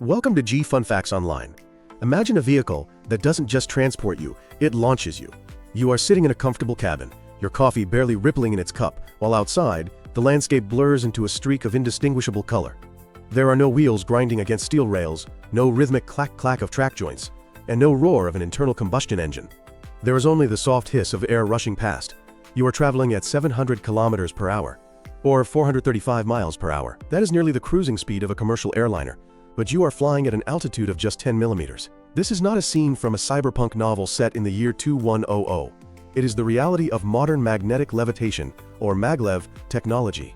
Welcome to G Fun Facts Online. Imagine a vehicle that doesn't just transport you, it launches you. You are sitting in a comfortable cabin, your coffee barely rippling in its cup, while outside, the landscape blurs into a streak of indistinguishable color. There are no wheels grinding against steel rails, no rhythmic clack-clack of track joints, and no roar of an internal combustion engine. There is only the soft hiss of air rushing past. You are traveling at 700 kilometers per hour, or 435 miles per hour. That is nearly the cruising speed of a commercial airliner. But you are flying at an altitude of just 10 millimeters. This is not a scene from a cyberpunk novel set in the year 2100. It is the reality of modern magnetic levitation, or Maglev, technology.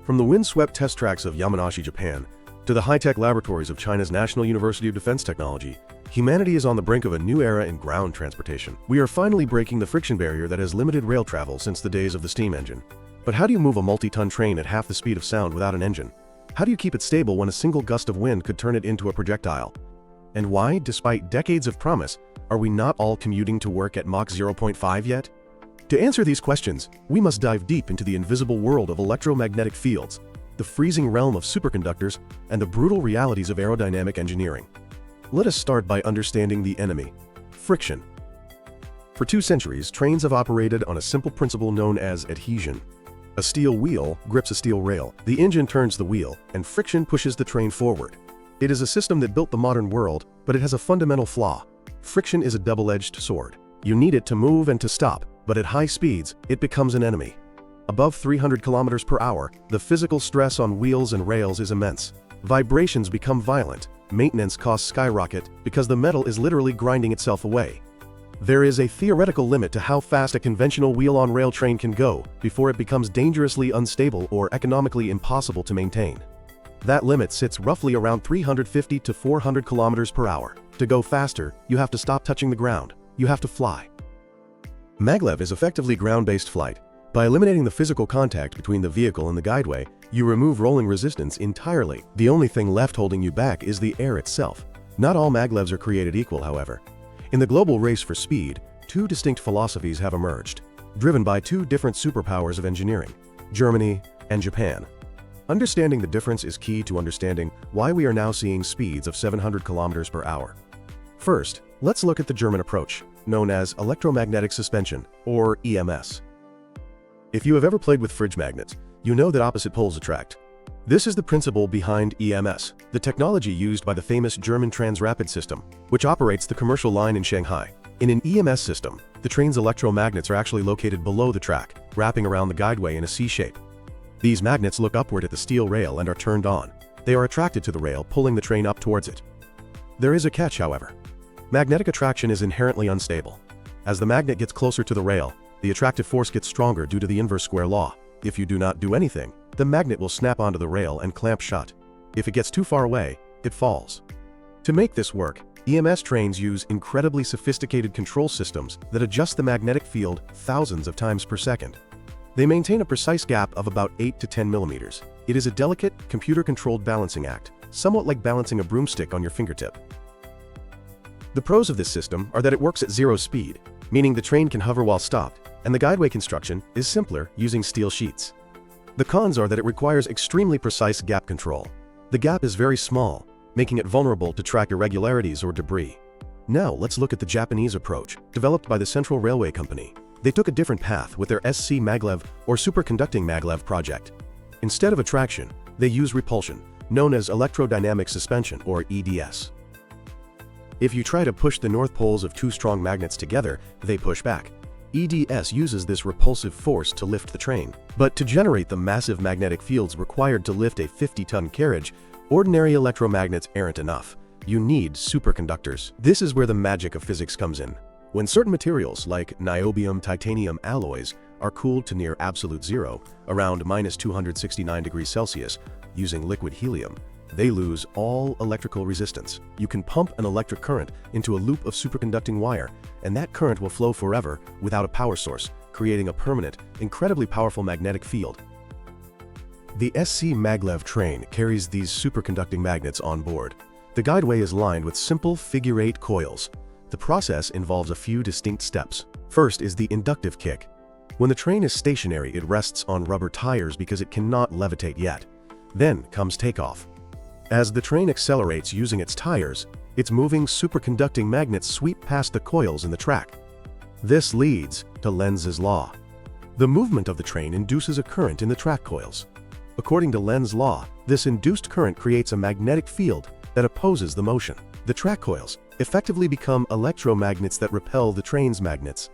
From the windswept test tracks of Yamanashi, Japan, to the high-tech laboratories of China's National University of Defense Technology, humanity is on the brink of a new era in ground transportation. We are finally breaking the friction barrier that has limited rail travel since the days of the steam engine. But how do you move a multi-ton train at half the speed of sound without an engine? How do you keep it stable when a single gust of wind could turn it into a projectile? And why, despite decades of promise, are we not all commuting to work at Mach 0.5 yet? To answer these questions, we must dive deep into the invisible world of electromagnetic fields, the freezing realm of superconductors, and the brutal realities of aerodynamic engineering. Let us start by understanding the enemy: friction. For 2 centuries, trains have operated on a simple principle known as adhesion. A steel wheel grips a steel rail, the engine turns the wheel, and friction pushes the train forward. It is a system that built the modern world, but it has a fundamental flaw. Friction is a double-edged sword. You need it to move and to stop, but at high speeds, it becomes an enemy. Above 300 kilometers per hour, the physical stress on wheels and rails is immense. Vibrations become violent, maintenance costs skyrocket because the metal is literally grinding itself away. There is a theoretical limit to how fast a conventional wheel-on-rail train can go before it becomes dangerously unstable or economically impossible to maintain. That limit sits roughly around 350 to 400 kilometers per hour. To go faster, you have to stop touching the ground. You have to fly. Maglev is effectively ground-based flight. By eliminating the physical contact between the vehicle and the guideway, you remove rolling resistance entirely. The only thing left holding you back is the air itself. Not all maglevs are created equal, however. In the global race for speed, 2 distinct philosophies have emerged, driven by 2 different superpowers of engineering: Germany and Japan. Understanding the difference is key to understanding why we are now seeing speeds of 700 kilometers per hour. First, let's look at the German approach, known as electromagnetic suspension, or EMS. If you have ever played with fridge magnets, you know that opposite poles attract. This is the principle behind EMS, the technology used by the famous German Transrapid system, which operates the commercial line in Shanghai. In an EMS system, the train's electromagnets are actually located below the track, wrapping around the guideway in a C shape. These magnets look upward at the steel rail and are turned on. They are attracted to the rail, pulling the train up towards it. There is a catch, however. Magnetic attraction is inherently unstable. As the magnet gets closer to the rail, the attractive force gets stronger due to the inverse square law. If you do not do anything, the magnet will snap onto the rail and clamp shut. If it gets too far away, it falls. To make this work, EMS trains use incredibly sophisticated control systems that adjust the magnetic field thousands of times per second. They maintain a precise gap of about 8 to 10 millimeters. It is a delicate, computer-controlled balancing act, somewhat like balancing a broomstick on your fingertip. The pros of this system are that it works at 0 speed, meaning the train can hover while stopped, and the guideway construction is simpler using steel sheets. The cons are that it requires extremely precise gap control. The gap is very small, making it vulnerable to track irregularities or debris. Now let's look at the Japanese approach, developed by the Central Railway Company. They took a different path with their SC Maglev, or superconducting maglev project. Instead of attraction, they use repulsion, known as electrodynamic suspension, or EDS. If you try to push the north poles of 2 strong magnets together, they push back. EDS uses this repulsive force to lift the train. But to generate the massive magnetic fields required to lift a 50-ton carriage, ordinary electromagnets aren't enough. You need superconductors. This is where the magic of physics comes in. When certain materials, like niobium titanium alloys, are cooled to near absolute zero, around -269 degrees Celsius, using liquid helium, they lose all electrical resistance. You can pump an electric current into a loop of superconducting wire, and that current will flow forever without a power source, creating a permanent, incredibly powerful magnetic field. The SC Maglev train carries these superconducting magnets on board. The guideway is lined with simple figure-8 coils. The process involves a few distinct steps. First is the inductive kick. When the train is stationary, it rests on rubber tires because it cannot levitate yet. Then comes takeoff. As the train accelerates using its tires, its moving superconducting magnets sweep past the coils in the track. This leads to Lenz's law. The movement of the train induces a current in the track coils. According to Lenz's law, this induced current creates a magnetic field that opposes the motion. The track coils effectively become electromagnets that repel the train's magnets.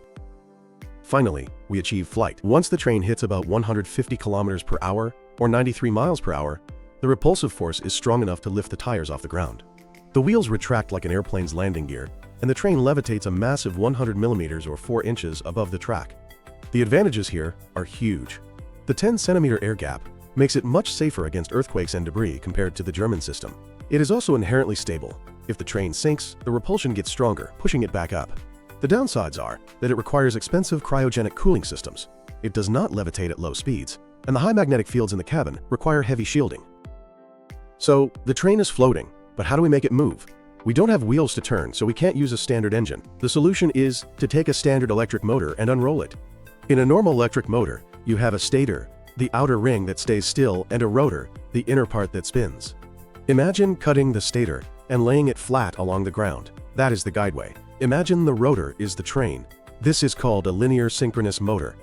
Finally, we achieve flight. Once the train hits about 150 kilometers per hour or 93 miles per hour, the repulsive force is strong enough to lift the tires off the ground. The wheels retract like an airplane's landing gear, and the train levitates a massive 100 millimeters or 4 inches above the track. The advantages here are huge. The 10-centimeter air gap makes it much safer against earthquakes and debris compared to the German system. It is also inherently stable. If the train sinks, the repulsion gets stronger, pushing it back up. The downsides are that it requires expensive cryogenic cooling systems. It does not levitate at low speeds, and the high magnetic fields in the cabin require heavy shielding. So, the train is floating, but how do we make it move? We don't have wheels to turn, so we can't use a standard engine. The solution is to take a standard electric motor and unroll it. In a normal electric motor, you have a stator, the outer ring that stays still, and a rotor, the inner part that spins. Imagine cutting the stator and laying it flat along the ground. That is the guideway. Imagine the rotor is the train. This is called a linear synchronous motor.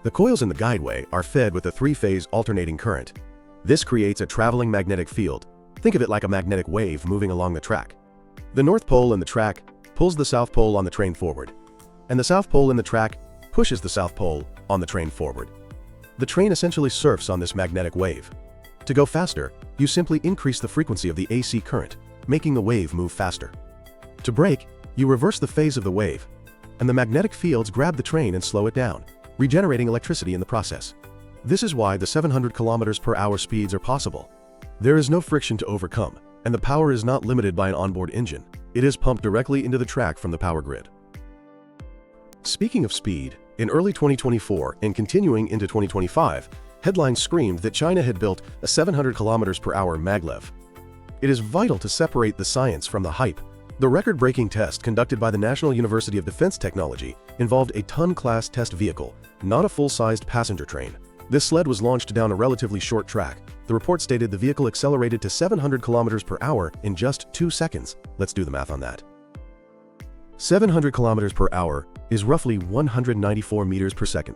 The coils in the guideway are fed with a 3-phase alternating current. This creates a traveling magnetic field. Think of it like a magnetic wave moving along the track. The North Pole in the track pulls the South Pole on the train forward, and the South Pole in the track pushes the South Pole on the train forward. The train essentially surfs on this magnetic wave. To go faster, you simply increase the frequency of the AC current, making the wave move faster. To brake, you reverse the phase of the wave, and the magnetic fields grab the train and slow it down, regenerating electricity in the process. This is why the 700 kilometers per hour speeds are possible. There is no friction to overcome, and the power is not limited by an onboard engine. It is pumped directly into the track from the power grid. Speaking of speed, in early 2024 and continuing into 2025, headlines screamed that China had built a 700 kilometers per hour Maglev. It is vital to separate the science from the hype. The record-breaking test conducted by the National University of Defense Technology involved a ton-class test vehicle, not a full-sized passenger train. This sled was launched down a relatively short track. The report stated the vehicle accelerated to 700 kilometers per hour in just 2 seconds. Let's do the math on that. 700 kilometers per hour is roughly 194 meters per second.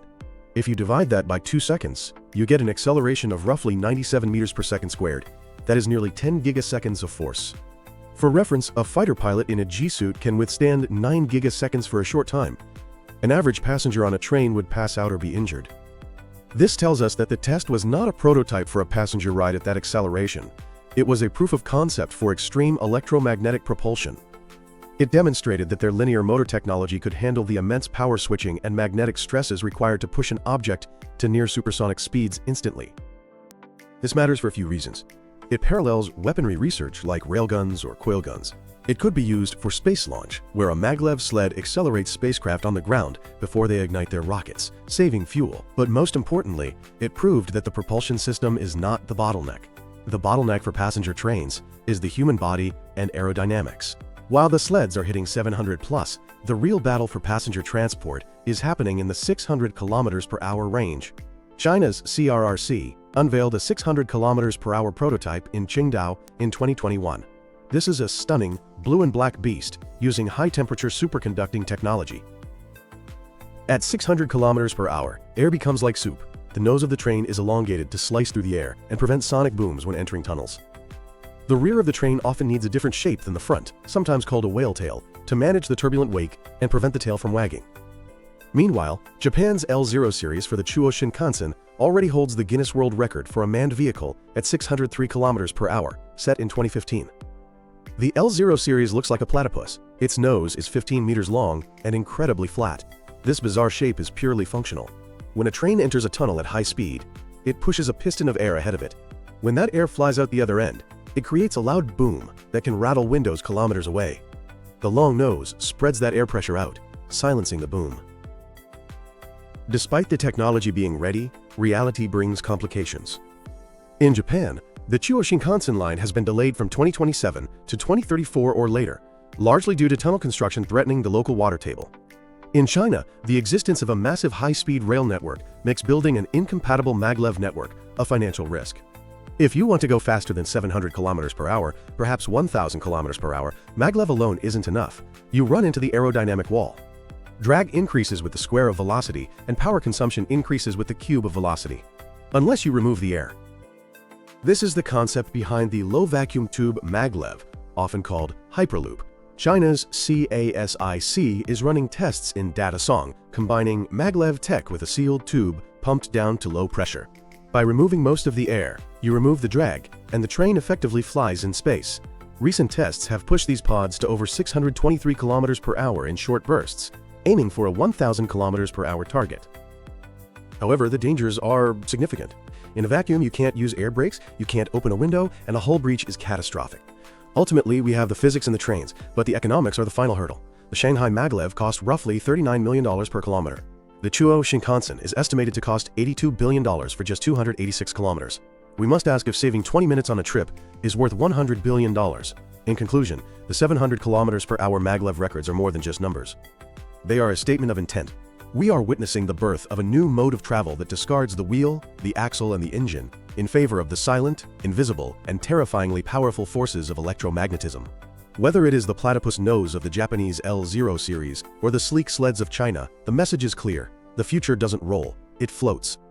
If you divide that by 2 seconds, you get an acceleration of roughly 97 meters per second squared. That is nearly 10 gigaseconds of force. For reference, a fighter pilot in a G-suit can withstand 9 gigaseconds for a short time. An average passenger on a train would pass out or be injured. This tells us that the test was not a prototype for a passenger ride at that acceleration. It was a proof of concept for extreme electromagnetic propulsion. It demonstrated that their linear motor technology could handle the immense power switching and magnetic stresses required to push an object to near supersonic speeds instantly. This matters for a few reasons. It parallels weaponry research like railguns or coil guns. It could be used for space launch, where a maglev sled accelerates spacecraft on the ground before they ignite their rockets, saving fuel. But most importantly, it proved that the propulsion system is not the bottleneck. The bottleneck for passenger trains is the human body and aerodynamics. While the sleds are hitting 700 plus, the real battle for passenger transport is happening in the 600 kilometers per hour range. China's CRRC unveiled a 600 kilometers per hour prototype in Qingdao in 2021. This is a stunning blue and black beast using high-temperature superconducting technology. At 600 kilometers per hour, air becomes like soup. The nose of the train is elongated to slice through the air and prevent sonic booms when entering tunnels. The rear of the train often needs a different shape than the front, sometimes called a whale tail, to manage the turbulent wake and prevent the tail from wagging. Meanwhile, Japan's L0 series for the Chuo Shinkansen already holds the Guinness World Record for a manned vehicle at 603 kilometers per hour, set in 2015. The L0 series looks like a platypus. Its nose is 15 meters long and incredibly flat. This bizarre shape is purely functional. When a train enters a tunnel at high speed, it pushes a piston of air ahead of it. When that air flies out the other end, it creates a loud boom that can rattle windows kilometers away. The long nose spreads that air pressure out, silencing the boom. Despite the technology being ready, reality brings complications. In Japan, the Chuo Shinkansen line has been delayed from 2027 to 2034 or later, largely due to tunnel construction threatening the local water table. In China, the existence of a massive high-speed rail network makes building an incompatible maglev network a financial risk. If you want to go faster than 700 kilometers per hour, perhaps 1000 kilometers per hour, maglev alone isn't enough. You run into the aerodynamic wall. Drag increases with the square of velocity, and power consumption increases with the cube of velocity, unless you remove the air. This is the concept behind the low-vacuum tube maglev, often called Hyperloop. China's CASIC is running tests in Datasong, combining maglev tech with a sealed tube pumped down to low pressure. By removing most of the air, you remove the drag, and the train effectively flies in space. Recent tests have pushed these pods to over 623 kilometers per hour in short bursts, aiming for a 1000 kilometers per hour target. However, the dangers are significant. In a vacuum, you can't use air brakes, you can't open a window, and a hull breach is catastrophic. Ultimately, we have the physics and the trains, but the economics are the final hurdle. The Shanghai maglev cost roughly $39 million per kilometer. The Chuo Shinkansen is estimated to cost $82 billion for just 286 kilometers. We must ask if saving 20 minutes on a trip is worth $100 billion. In conclusion, the 700 kilometers per hour maglev records are more than just numbers. They are a statement of intent. We are witnessing the birth of a new mode of travel that discards the wheel, the axle, and the engine in favor of the silent, invisible, and terrifyingly powerful forces of electromagnetism. Whether it is the platypus nose of the Japanese L0 series or the sleek sleds of China, the message is clear. The future doesn't roll, it floats.